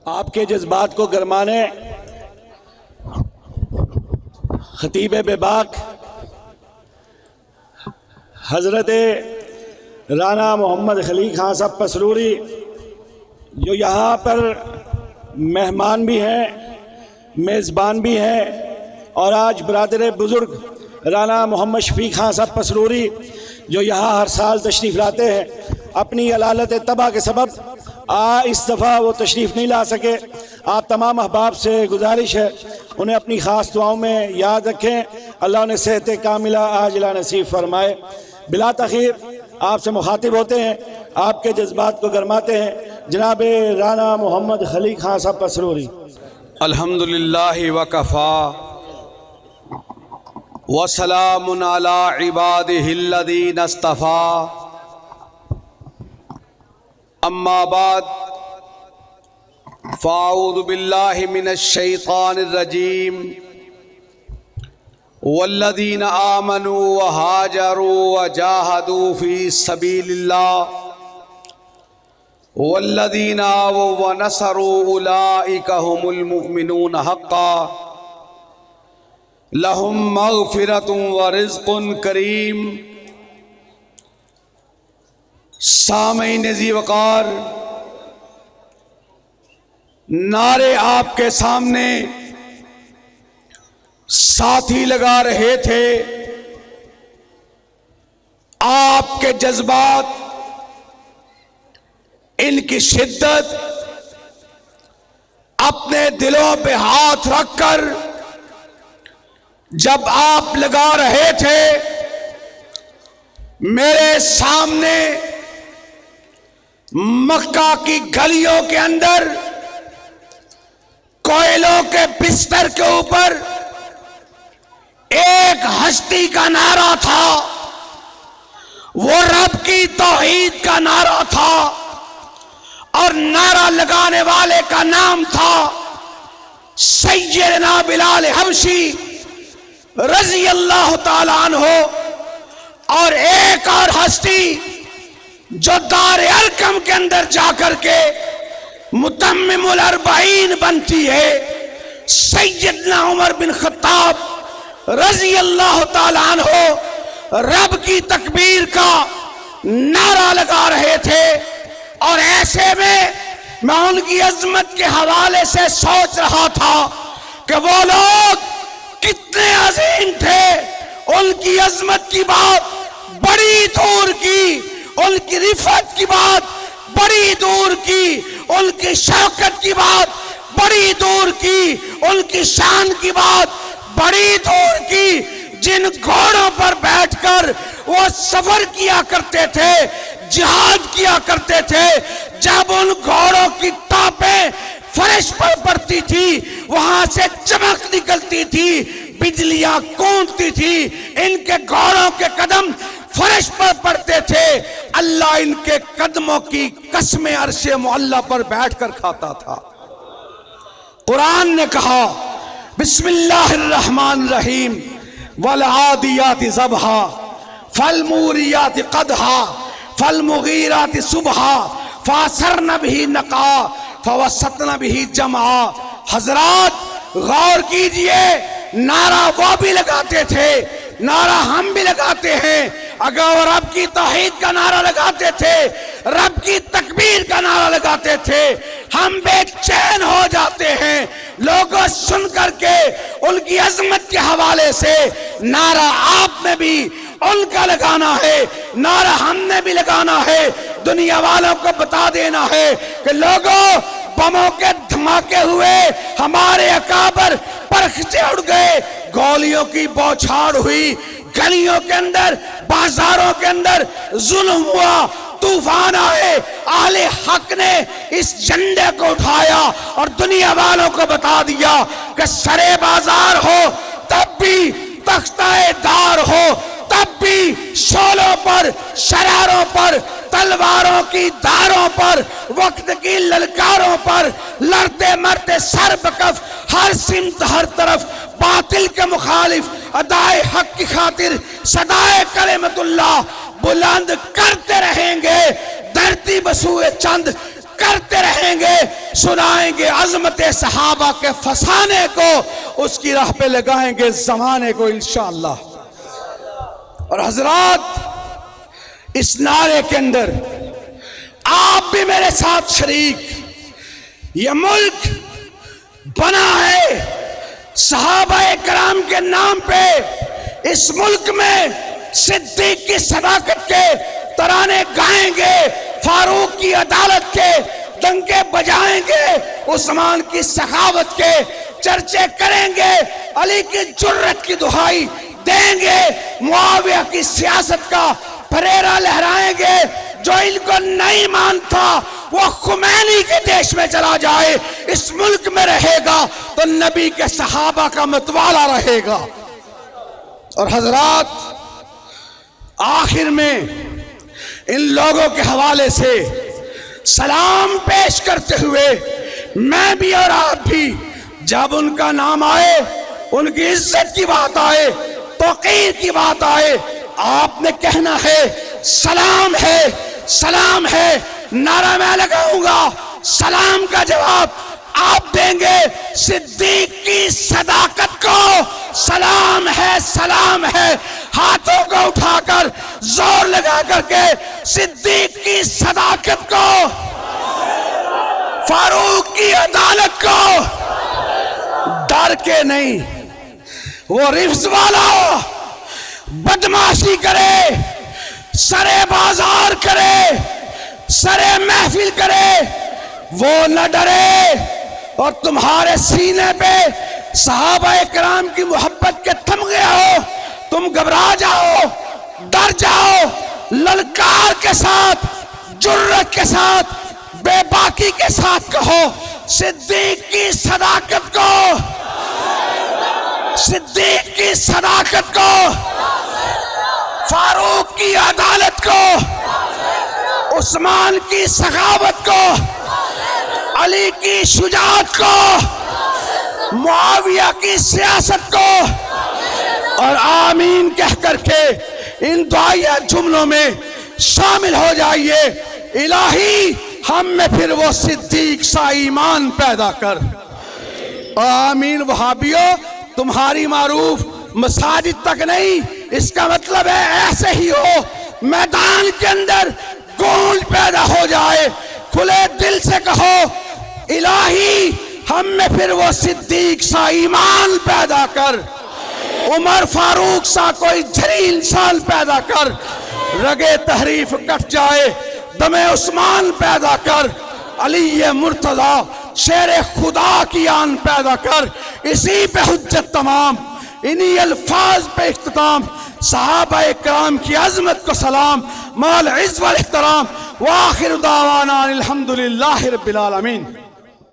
آپ کے جذبات کو گرمانے خطیب بے باک حضرت رانا محمد خلیق خان صاحب پسروری جو یہاں پر مہمان بھی ہیں، میزبان بھی ہیں، اور آج برادر بزرگ رانا محمد شفیق خان صاحب پسروری جو یہاں ہر سال تشریف لاتے ہیں، اپنی علالت طبع کے سبب اس دفعہ وہ تشریف نہیں لا سکے۔ آپ تمام احباب سے گزارش ہے انہیں اپنی خاص دعاؤں میں یاد رکھیں، اللہ انہیں صحت کاملہ عاجلہ نصیب فرمائے۔ بلا تاخیر آپ سے مخاطب ہوتے ہیں، آپ کے جذبات کو گرماتے ہیں، جناب رانا محمد خلیق خان صاحب پسروری۔ الحمدللہ وکفا وسلام علی عبادہ الذین اصطفیٰ، اما بعد فاعوذ باللہ من الشیطان الرجیم۔ والذین آمنوا وہاجروا وجاہدوا فی سبیل اللہ والذین آووا ونصروا اولئک هم المؤمنون حقا لہم مغفرۃ ورزق کریم۔ سامعین ذی وقار، نعرے آپ کے سامنے ساتھی لگا رہے تھے، آپ کے جذبات، ان کی شدت، اپنے دلوں پہ ہاتھ رکھ کر جب آپ لگا رہے تھے، میرے سامنے مکہ کی گلیوں کے اندر کوئلوں کے بستر کے اوپر ایک ہستی کا نعرہ تھا، وہ رب کی توحید کا نعرہ تھا، اور نعرہ لگانے والے کا نام تھا سیدنا بلال حبشی رضی اللہ تعالیٰ عنہ۔ اور ایک اور ہستی جو دار ارقم کے اندر جا کر کے متمم الاربعین بنتی ہے، سیدنا عمر بن خطاب رضی اللہ تعالیٰ عنہ رب کی تکبیر کا نعرہ لگا رہے تھے۔ اور ایسے میں ان کی عظمت کے حوالے سے سوچ رہا تھا کہ وہ لوگ کتنے عظیم تھے، ان کی عظمت کی بات بڑی دور کی، ان کی رفعت کی بات بڑی دور کی، ان کی شوکت کی بات بڑی دور کی، ان کی شان کی بات بڑی دور کی، جن گھوڑوں پر بیٹھ کر وہ سفر کیا کرتے تھے، جہاد کیا کرتے تھے، جب ان گھوڑوں کی ٹانپیں فرش پر پڑتی تھی، وہاں سے چمک نکلتی تھی، بجلیاں گونجتی تھی، ان کے گھوڑوں کے قدم فرش پر پڑتے تھے، اللہ ان کے قدموں کی قسم عرش معلیٰ پر بیٹھ کر کھاتا تھا۔ قرآن نے کہا بسم اللہ الرحمن الرحیم والعادیات ضبحا فالموریات قدحا فالمغیرات صبحا فاثرن بہ نقعا فوسطن بہ جمعا۔ حضرات غور کیجئے، نعرہ وہ بھی لگاتے تھے، نعرہ ہم بھی لگاتے ہیں۔ اگر وہ رب کی توحید کا نعرہ لگاتے تھے، رب کی تکبیر کا نعرہ لگاتے تھے، ہم بے چین ہو جاتے ہیں لوگوں سن کر کے ان کی عظمت کے حوالے سے۔ نعرہ آپ نے بھی ان کا لگانا ہے، نعرہ ہم نے بھی لگانا ہے، دنیا والوں کو بتا دینا ہے کہ لوگوں بموں کے دھماکے ہوئے، ہمارے اکابر پرخچے اڑ گئے، گولیوں کی بوچھاڑ ہوئی، گلیوں کے اندر، بازاروں کے اندر ظلم ہوا، طوفان آئے، اہل حق نے اس جھنڈے کو اٹھایا اور دنیا والوں کو بتا دیا کہ سرے بازار ہو تب بھی، تختہ دار ہو تب بھی، شولوں پر، شراروں پر، تلواروں کی داروں پر، وقت کی للکاروں پر لڑتے مرتے سر بکف، ہر سمت ہر طرف باطل کے مخالف ادائے حق کی خاطر صدائے کلمت اللہ بلند کرتے رہیں گے۔ دھرتی بسوئے چند کرتے رہیں گے، سنائیں گے عظمت صحابہ کے فسانے کو، اس کی راہ پہ لگائیں گے زمانے کو انشاءاللہ۔ اور حضرات، اس نعرے کے اندر آپ بھی میرے ساتھ شریک، یہ ملک بنا ہے صحابہ کرام کے نام پہ۔ اس ملک میں صدیق کی صداقت کے ترانے گائیں گے، فاروق کی عدالت کے ڈنکے بجائیں گے، عثمان کی سخاوت کے چرچے کریں گے، علی کی جرت کی دہائی دیں گے، معاویہ کی سیاست کا پھریرا لہرائیں گے۔ جو ان کو نہیں مانتا وہ خمینی کے دیش میں چلا جائے، اس ملک میں رہے گا تو نبی کے صحابہ کا متوالا رہے گا۔ اور حضرات، آخر میں ان لوگوں کے حوالے سے سلام پیش کرتے ہوئے میں بھی اور آپ بھی، جب ان کا نام آئے، ان کی عزت کی بات آئے، توقیر کی بات آئے، آپ نے کہنا ہے سلام ہے، سلام ہے۔ نعرہ میں لگاؤں گا، سلام کا جواب آپ دیں گے صدیق کی صداقت کو، سلام ہے، سلام ہے۔ ہاتھوں کو اٹھا کر زور لگا کر کے صدیق کی صداقت کو، فاروق کی عدالت کو، ڈر کے نہیں، وہ رفض والا بدماشی کرے، سرے بازار کرے، سرے محفل کرے، وہ نہ ڈرے، اور تمہارے سینے پہ صحابہ کرام کی محبت کے تھم گیا ہو، تم گھبرا جاؤ، ڈر جاؤ، للکار کے ساتھ، جرت کے ساتھ، بے باکی کے ساتھ کہو صدیق کی صداقت کو، صدیق کی صداقت کو، فاروق کی عدالت کو، عثمان کی سخاوت کو، علی کی شجاعت کو، معاویہ کی سیاست کو، اور آمین کہہ کر کے ان دعائیہ جملوں میں شامل ہو جائیے۔ الہی ہم میں پھر وہ صدیق سا ایمان پیدا کر۔ آمین۔ وہابیوں، تمہاری معروف مساجد تک نہیں، اس کا مطلب ہے ایسے ہی ہو، میدان کے اندر گونج پیدا ہو جائے، کھلے دل سے کہو الہی ہم میں پھر وہ صدیق سا ایمان پیدا کر، عمر فاروق سا کوئی جھری انسان پیدا کر، رگے تحریف کٹ جائے، دم عثمان پیدا کر، علی مرتضی شیر خدا کی آن پیدا کر۔ اسی پہ حجت تمام، انہی الفاظ پہ اختتام، صحابہ کرام کی عظمت کو سلام، مال عز والاحترام، وآخر دعوانا الحمدللہ رب العالمین۔